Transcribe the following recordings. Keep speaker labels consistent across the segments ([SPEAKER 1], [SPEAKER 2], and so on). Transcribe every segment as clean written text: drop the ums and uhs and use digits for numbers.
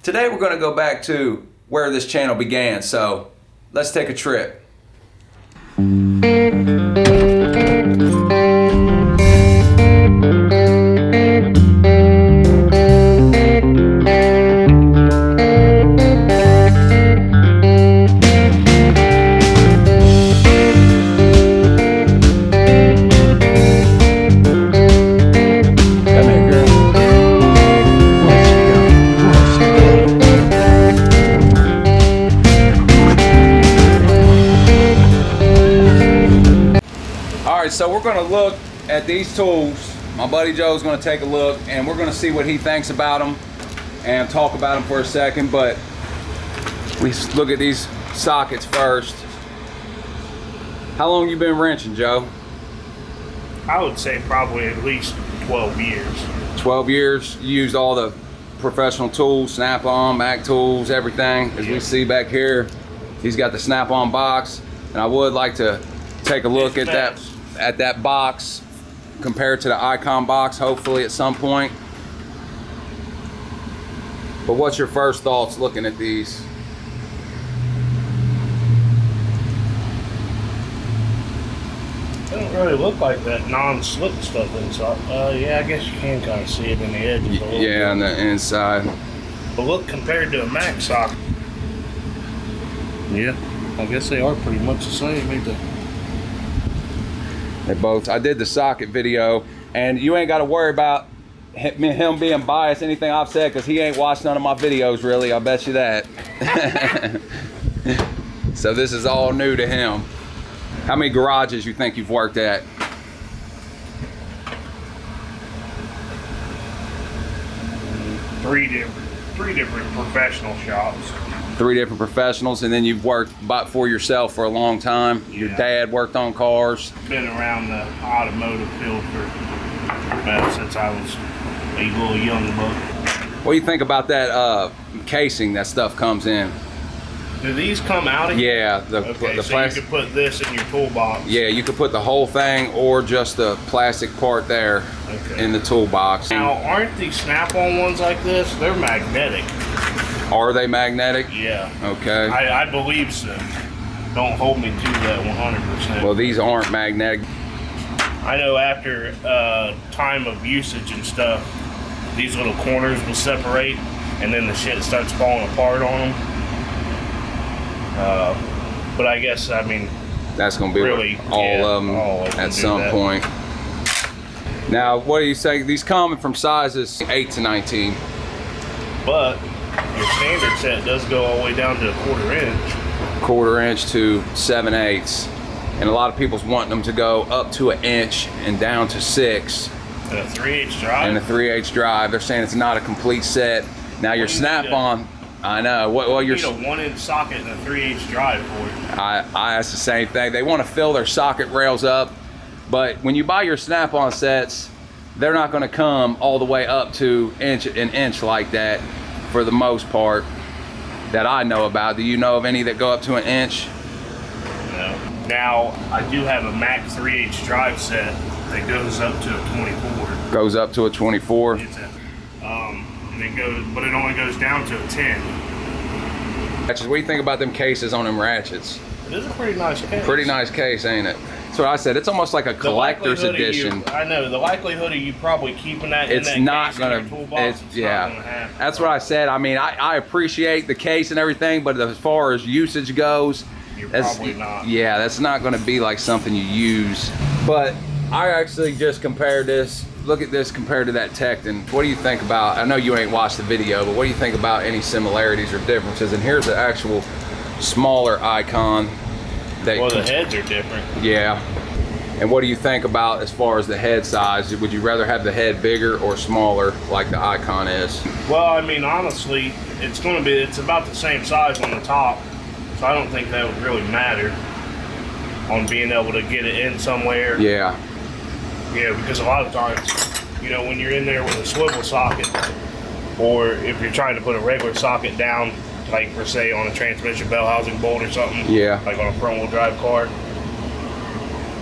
[SPEAKER 1] Today we're going to go back to where this channel began, so let's take a trip. So we're going to look at these tools. My buddy Joe's going to take a look and we're going to see what he thinks about them and talk about them for a second, but we look at these sockets first. How long you been wrenching, Joe?
[SPEAKER 2] I would say probably at least 12 years. 12
[SPEAKER 1] years. You used all the professional tools, Snap-on, Matco Tools, everything. As we see back here, he's got the Snap-on box, and I would like to take a look at that box compared to the Icon box, hopefully at some point. But what's your first thoughts looking at these?
[SPEAKER 2] They don't really look like that non-slip stuff inside. Yeah, I guess you can kind of see it in the edges a little bit.
[SPEAKER 1] Yeah, on the inside.
[SPEAKER 2] But look, compared to a Mac socket. Yeah, I guess they are pretty much the same, ain't they?
[SPEAKER 1] They both. I did the socket video, and you ain't got to worry about him being biased, anything I've said, because he ain't watched none of my videos, really. I'll bet you that. So this is all new to him. How many garages you think you've worked at?
[SPEAKER 2] Three different professional shops.
[SPEAKER 1] 3 different professionals, and then you've worked for yourself for a long time.
[SPEAKER 2] Yeah.
[SPEAKER 1] Your dad worked on cars.
[SPEAKER 2] Been around the automotive field since I was a little young buck.
[SPEAKER 1] What do you think about that casing that stuff comes in?
[SPEAKER 2] Do these come out of
[SPEAKER 1] here? Yeah,
[SPEAKER 2] the so plastic. You could put this in your toolbox.
[SPEAKER 1] Yeah, you could put the whole thing or just the plastic part there in the toolbox.
[SPEAKER 2] Now, aren't these Snap-on ones like this? They're magnetic.
[SPEAKER 1] Are they magnetic?
[SPEAKER 2] Yeah.
[SPEAKER 1] Okay.
[SPEAKER 2] I believe so. Don't hold me to that 100%.
[SPEAKER 1] Well, these aren't magnetic.
[SPEAKER 2] I know after time of usage and stuff, these little corners will separate, and then the shit starts falling apart on them. But I guess, I mean,
[SPEAKER 1] that's going to be
[SPEAKER 2] really
[SPEAKER 1] all of them at some point. Now, what do you say? These come from sizes 8 to 19.
[SPEAKER 2] But your standard set does go all the way down to a 1/4 inch.
[SPEAKER 1] 1/4 inch to 7/8. And a lot of people's wanting them to go up to 1 inch and down to 6.
[SPEAKER 2] And a 3/8 drive?
[SPEAKER 1] And a 3/8 drive. They're saying it's not a complete set. Now your Snap-on, I know. Well,
[SPEAKER 2] you need a 1-inch socket and a 3/8 drive for it.
[SPEAKER 1] I asked the same thing. They want to fill their socket rails up, but when you buy your Snap-on sets, they're not going to come all the way up to an inch like that for the most part that I know about. Do you know of any that go up to 1 inch?
[SPEAKER 2] No. Now, I do have a Mac 3/8 drive set that goes up to a 24.
[SPEAKER 1] Goes up to a 24?
[SPEAKER 2] It's and it goes, but it only goes down to a 10.
[SPEAKER 1] What do you think about them cases on them ratchets?
[SPEAKER 2] It is a pretty nice case.
[SPEAKER 1] Pretty nice case, ain't it? That's what I said. It's almost like a collector's edition.
[SPEAKER 2] I know. The likelihood of you probably keeping that
[SPEAKER 1] it's
[SPEAKER 2] in that
[SPEAKER 1] not
[SPEAKER 2] case
[SPEAKER 1] gonna,
[SPEAKER 2] in your toolbox, it's
[SPEAKER 1] yeah.
[SPEAKER 2] not gonna happen.
[SPEAKER 1] That's what I said. I mean, I appreciate the case and everything, but as far as usage goes,
[SPEAKER 2] you're probably not.
[SPEAKER 1] Yeah, that's not going to be like something you use. But I actually just compared this. Look at this compared to that Tekton. What do you think about, I know you ain't watched the video, but what do you think about any similarities or differences? And here's the actual smaller Icon.
[SPEAKER 2] Well, the heads are different.
[SPEAKER 1] Yeah. And what do you think about as far as the head size? Would you rather have the head bigger or smaller like the Icon is?
[SPEAKER 2] Well, I mean, honestly, it's about the same size on the top, so I don't think that would really matter on being able to get it in somewhere.
[SPEAKER 1] Yeah.
[SPEAKER 2] Yeah, because a lot of times, you know, when you're in there with a swivel socket, or if you're trying to put a regular socket down, like for say on a transmission bell housing bolt or something,
[SPEAKER 1] yeah,
[SPEAKER 2] like on a front wheel drive car,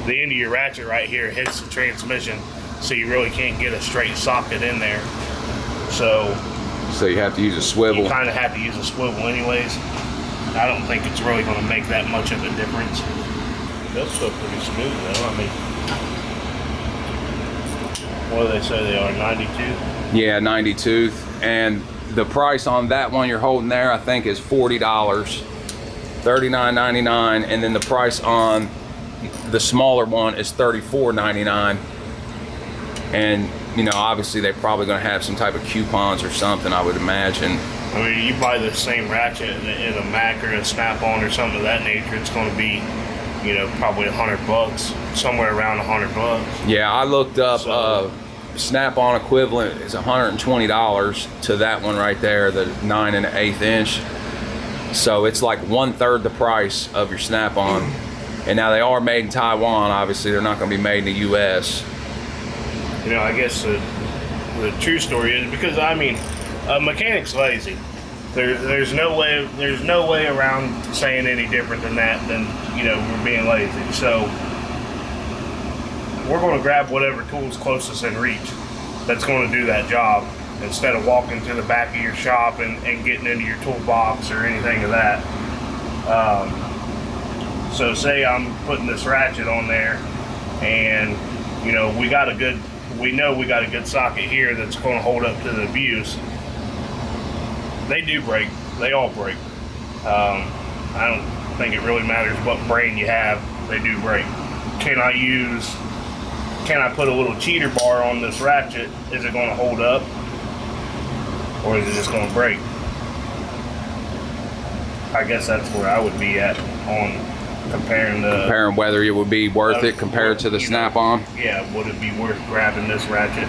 [SPEAKER 2] the end of your ratchet right here hits the transmission, so you really can't get a straight socket in there. So
[SPEAKER 1] So you have to use a swivel.
[SPEAKER 2] You kind of have to use a swivel anyways. I don't think it's really going to make that much of a difference. They'll still pretty smooth though. I mean, what do they say they are, 92?
[SPEAKER 1] Yeah, 92. And the price on that one you're holding there, I think, is $40, $39.99, and then the price on the smaller one is $34.99. And you know, obviously they're probably going to have some type of coupons or something, I would imagine.
[SPEAKER 2] I mean, you buy the same ratchet in a Mac or a Snap-on or something of that nature, it's going to be, you know, probably $100, somewhere around $100.
[SPEAKER 1] Yeah, I looked up. Snap-on equivalent is $120 to that one right there, the 9 1/8 inch. So it's like 1/3 the price of your Snap-on. And now they are made in Taiwan. Obviously, they're not going to be made in the U.S.
[SPEAKER 2] You know, I guess the true story is because I mean, a mechanic's lazy. There's no way around saying any different than that. Than, you know, we're being lazy. So we're going to grab whatever tool's closest in reach that's going to do that job, instead of walking to the back of your shop and getting into your toolbox or anything of that. So say I'm putting this ratchet on there, and you know, we know we got a good socket here that's going to hold up to the abuse. They do break. They all break. I don't think it really matters what brain you have. They do break. Can I put a little cheater bar on this ratchet? Is it going to hold up, or is it just going to break? I guess that's where I would be at on comparing
[SPEAKER 1] whether it would be worth it compared to the Snap-on.
[SPEAKER 2] Yeah, would it be worth grabbing this ratchet?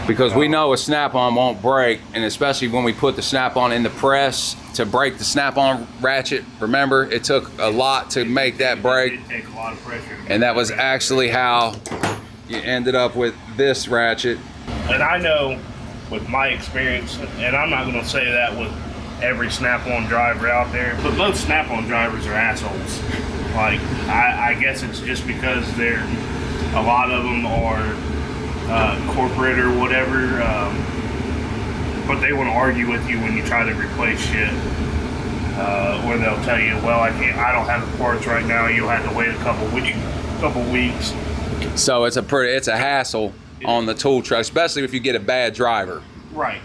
[SPEAKER 1] Because we know a Snap-on won't break, and especially when we put the Snap-on in the press to break the Snap-on ratchet. Remember, it took a lot to make that break.
[SPEAKER 2] It did take a lot of pressure.
[SPEAKER 1] And that was actually how you ended up with this ratchet.
[SPEAKER 2] And I know with my experience, and I'm not going to say that with every Snap-on driver out there, but most Snap-on drivers are assholes. Like, I guess it's just because a lot of them are corporate or whatever, but they want to argue with you when you try to replace shit, or they'll tell you, well, I don't have the parts right now, you'll have to wait a couple weeks.
[SPEAKER 1] So it's a hassle on the tool truck, especially if you get a bad driver.
[SPEAKER 2] Right.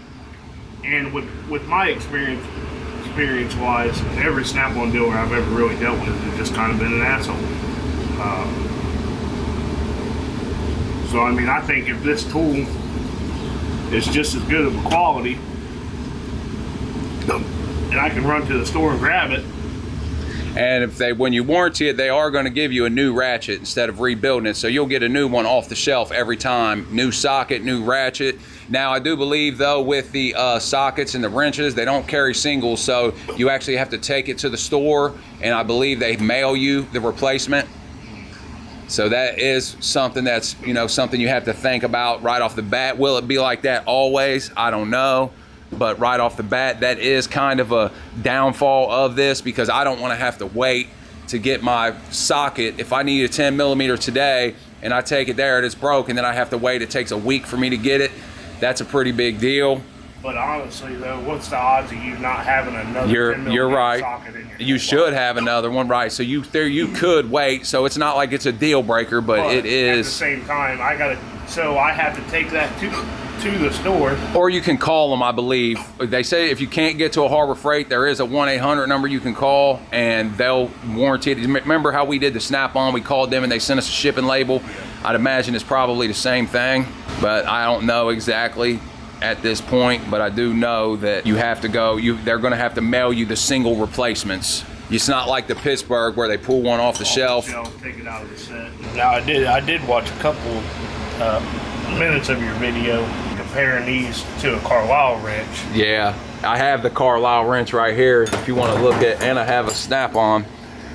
[SPEAKER 2] And with my experience-wise, every Snap-on dealer I've ever really dealt with has just kind of been an asshole. So I mean, I think if this tool is just as good of a quality, and I can run to the store and grab it.
[SPEAKER 1] And when you warranty it, they are going to give you a new ratchet instead of rebuilding it. So you'll get a new one off the shelf every time. New socket, new ratchet. Now, I do believe, though, with the sockets and the wrenches, they don't carry singles. So you actually have to take it to the store, and I believe they mail you the replacement. So that is something that's, you know, something you have to think about right off the bat. Will it be like that always? I don't know. But right off the bat, that is kind of a downfall of this, because I don't want to have to wait to get my socket. If I need a 10 millimeter today and I take it there and it's broke, and then I have to wait, it takes a week for me to get it. That's a pretty big deal.
[SPEAKER 2] But honestly, though, what's the odds of you not having another 10
[SPEAKER 1] you're right.
[SPEAKER 2] socket in your
[SPEAKER 1] You should have another one, right? So you could wait. So it's not like it's a deal breaker, but it is.
[SPEAKER 2] At the same time, I have to take that to the store.
[SPEAKER 1] Or you can call them, I believe. They say if you can't get to a Harbor Freight, there is a 1-800 number you can call, and they'll warranty it. Remember how we did the Snap-on? We called them and they sent us a shipping label. I'd imagine it's probably the same thing, but I don't know exactly at this point. But I do know that you have to go. They're going to have to mail you the single replacements. It's not like the Pittsburgh where they pull one off the shelf.
[SPEAKER 2] Take it out of the set. Now I did watch a couple minutes of your video comparing these to a Carlyle wrench.
[SPEAKER 1] Yeah, I have the Carlyle wrench right here if you want to look at, and I have a Snap-on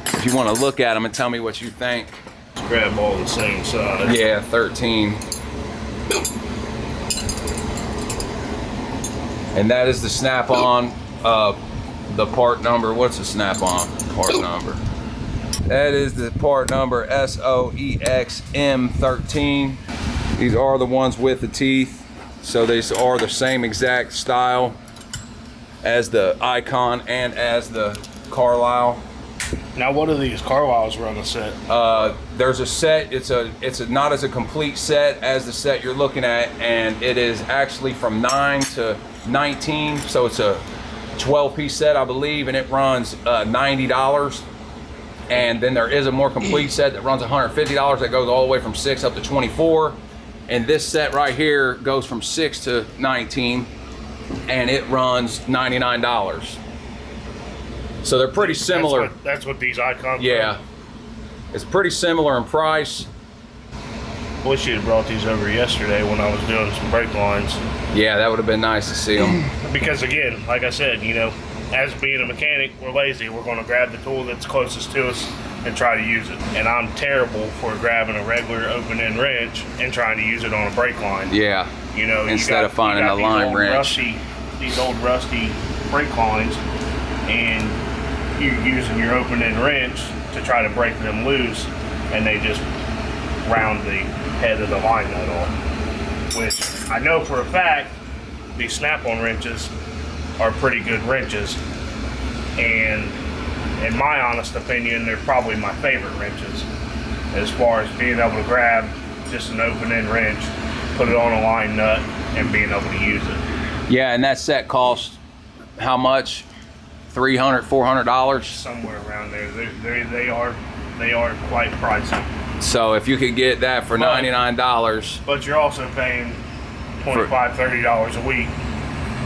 [SPEAKER 1] if you want to look at them and tell me what you think.
[SPEAKER 2] Let's grab all the same size.
[SPEAKER 1] Yeah, 13. And that is the Snap-on, the part number. What's the Snap-on part number? That is the part number SOEXM13. These are the ones with the teeth. So these are the same exact style. as the Icon and as the Carlyle.
[SPEAKER 2] Now, what do these Carlyles run a set?
[SPEAKER 1] There's a set. It's not as a complete set as the set you're looking at, and it is actually from 9 to 19. So it's a 12-piece set, I believe, and it runs $90. And then there is a more complete set that runs $150 that goes all the way from 6 up to 24. And this set right here goes from 6 to 19, and it runs $99. So they're pretty similar.
[SPEAKER 2] That's what these Icons
[SPEAKER 1] Yeah.
[SPEAKER 2] run.
[SPEAKER 1] It's pretty similar in price.
[SPEAKER 2] Wish you'd have brought these over yesterday when I was doing some brake lines.
[SPEAKER 1] Yeah, that would have been nice to see them.
[SPEAKER 2] Because again, like I said, you know, as being a mechanic, we're lazy. We're going to grab the tool that's closest to us and try to use it. And I'm terrible for grabbing a regular open-end wrench and trying to use it on a brake line.
[SPEAKER 1] Yeah.
[SPEAKER 2] You know,
[SPEAKER 1] instead of finding a line wrench.
[SPEAKER 2] These old rusty brake lines, and you're using your open-end wrench to try to break them loose, and they just round the head of the line nut off. Which I know for a fact, these snap-on wrenches are pretty good wrenches, and in my honest opinion, they're probably my favorite wrenches as far as being able to grab just an open-end wrench, put it on a line nut, and being able to use it.
[SPEAKER 1] Yeah, and that set costs how much? $300, $400?
[SPEAKER 2] Somewhere around there. They are quite pricey.
[SPEAKER 1] So if you could get that for $99.
[SPEAKER 2] But you're also paying $25, $30 a week.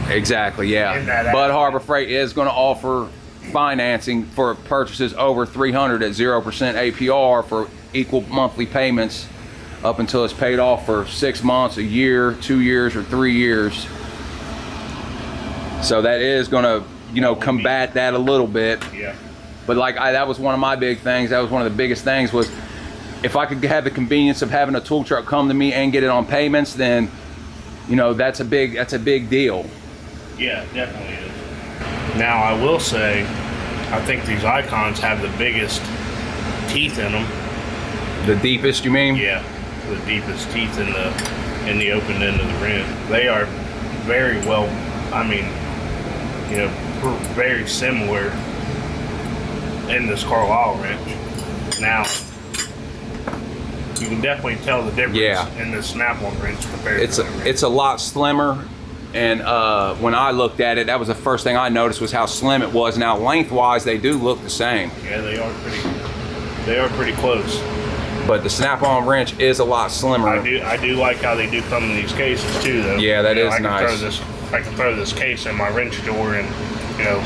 [SPEAKER 1] Exactly, yeah. But Harbor Freight is going to offer financing for purchases over $300 at 0% APR for equal monthly payments up until it's paid off for 6 months, a year, 2 years, or 3 years. So that is going to, you know, combat that a little bit.
[SPEAKER 2] Yeah.
[SPEAKER 1] But like that was one of my big things. That was one of the biggest things was if I could have the convenience of having a tool truck come to me and get it on payments, then, you know, that's a big deal.
[SPEAKER 2] Yeah, definitely is. Now I will say, I think these Icons have the biggest teeth in them.
[SPEAKER 1] The deepest, you mean?
[SPEAKER 2] Yeah, the deepest teeth in the open end of the wrench. They are very well, I mean, you know, very similar in this Carlyle wrench. Now, you can definitely tell the difference in the snap-on wrench compared to the wrench. It's
[SPEAKER 1] a lot slimmer, and when I looked at it, that was the first thing I noticed was how slim it was. Now, lengthwise, they do look the same.
[SPEAKER 2] Yeah, they are pretty close.
[SPEAKER 1] But the snap-on wrench is a lot slimmer.
[SPEAKER 2] I do like how they do come in these cases too, though.
[SPEAKER 1] Yeah, that is nice.
[SPEAKER 2] I can throw this case in my wrench drawer, and, you know,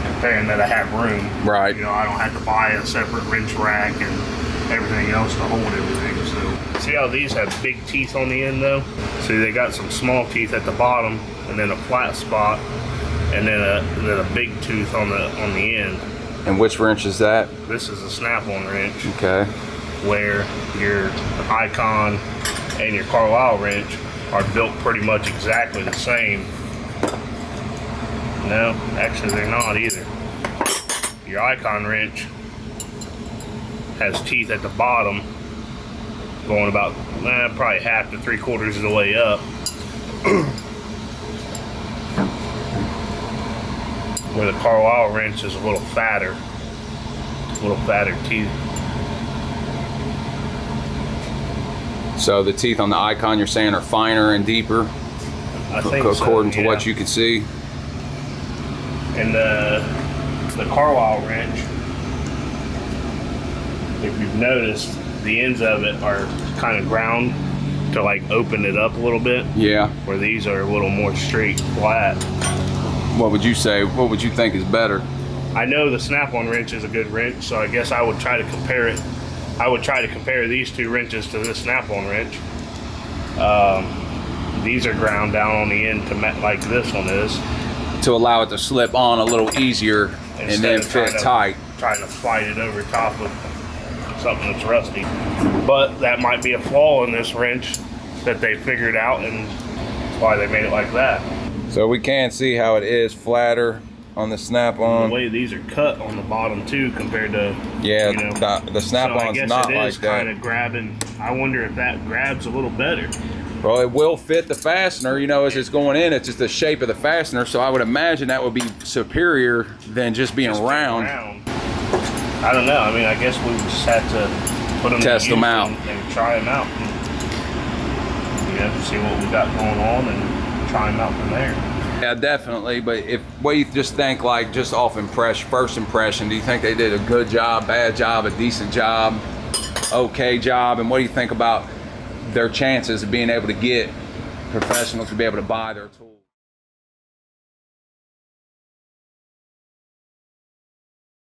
[SPEAKER 2] comparing that I have room.
[SPEAKER 1] Right.
[SPEAKER 2] You know, I don't have to buy a separate wrench rack and everything else to hold everything. So, see how these have big teeth on the end, though? See, they got some small teeth at the bottom, and then a flat spot, and then a big tooth on the end.
[SPEAKER 1] And which wrench is that?
[SPEAKER 2] This is a snap-on wrench.
[SPEAKER 1] Okay.
[SPEAKER 2] Where your Icon and your Carlyle wrench are built pretty much exactly the same. No, actually they're not either. Your Icon wrench has teeth at the bottom going about probably half to 3/4 of the way up. Where the Carlyle wrench is a little fatter teeth.
[SPEAKER 1] So the teeth on the Icon, you're saying, are finer and deeper,
[SPEAKER 2] I think
[SPEAKER 1] according
[SPEAKER 2] so,
[SPEAKER 1] to what you can see.
[SPEAKER 2] And the Carlyle wrench, if you've noticed, the ends of it are kind of ground to like open it up a little bit.
[SPEAKER 1] Yeah.
[SPEAKER 2] Where these are a little more straight, flat.
[SPEAKER 1] What would you say? What would you think is better?
[SPEAKER 2] I know the snap-on wrench is a good wrench, so I guess I would try to compare it. I would try to compare these two wrenches to this snap-on wrench. These are ground down on the end to like this one is.
[SPEAKER 1] To allow it to slip on a little easier and then fit tight.
[SPEAKER 2] Trying to slide it over top of something that's rusty. But that might be a flaw in this wrench that they figured out, and that's why they made it like that.
[SPEAKER 1] So we can see how it is flatter on the snap-on.
[SPEAKER 2] The way these are cut on the bottom too, compared to
[SPEAKER 1] the snap-on's
[SPEAKER 2] so I guess
[SPEAKER 1] not
[SPEAKER 2] it
[SPEAKER 1] like
[SPEAKER 2] is
[SPEAKER 1] that.
[SPEAKER 2] kind of grabbing. I wonder if that grabs a little better.
[SPEAKER 1] Well, it will fit the fastener, you know, as it's going in. It's just the shape of the fastener, so I would imagine that would be superior than just being round.
[SPEAKER 2] I don't know. I mean, I guess we just had to put them
[SPEAKER 1] test them out
[SPEAKER 2] and try them out, and, you know, see what we got going on and try them out from there.
[SPEAKER 1] Yeah, definitely. But what do you just think, like, just off first impression, do you think they did a good job, bad job, a decent job, okay job? And what do you think about their chances of being able to get professionals to be able to buy their tools?